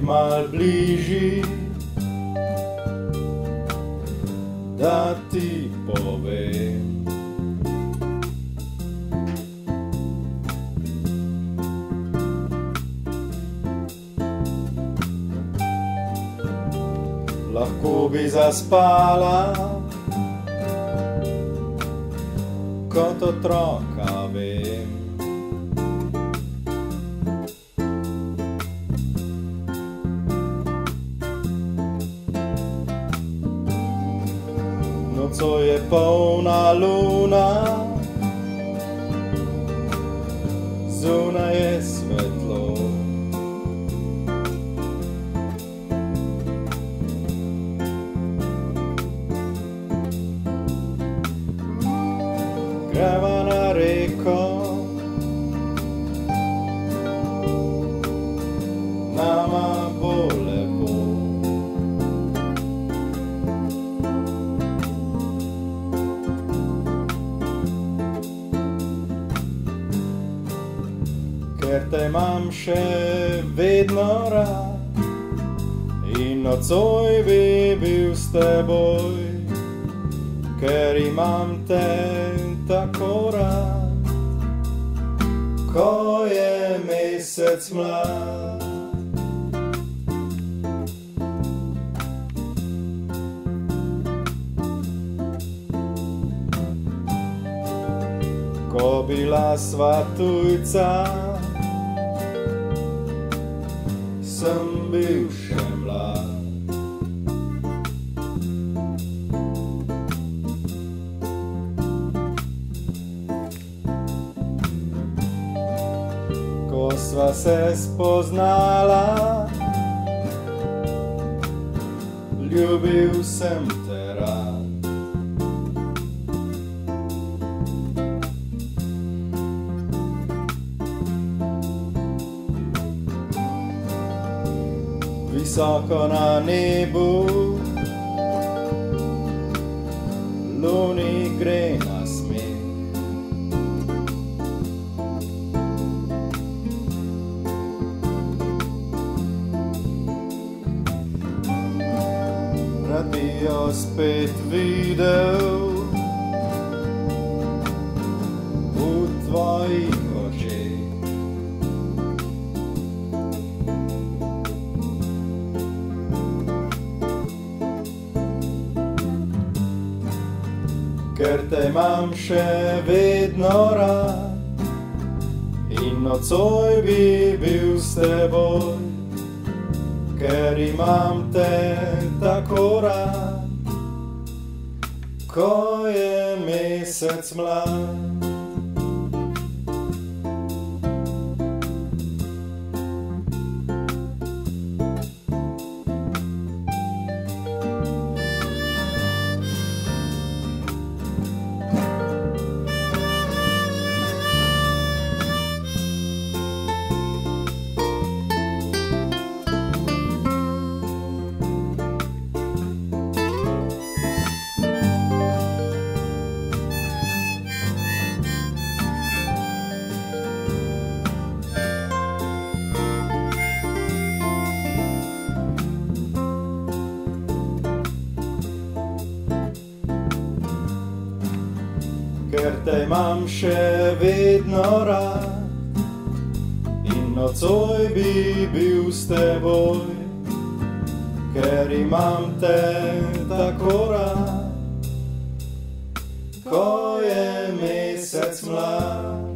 mal bližji, da ti povem. Lahko bi zaspala kot otroka, vem. Nocoj je polna luna, zunaj je svetlo. Greva na reko, nama bo lepo. Ker te imam še vedno rad in nocoj bi bil s teboj, ker imam te tako rad, ko je mesec mlad. Ko bila sva tujca, sem bil še mlad. Ko sva se spoznala, ljubil sem te rad. Visoko na nebu luni gre na smeh. Rad bi jo spet videl v tvojih očeh. Ker te imam še vedno rad in nocoj bi bil s teboj, ker imam te tako rad, ko je mesec mlad. Ker te imam še vedno rad in nocoj bi bil s teboj, ker imam te tako rad, ko je mesec mlad.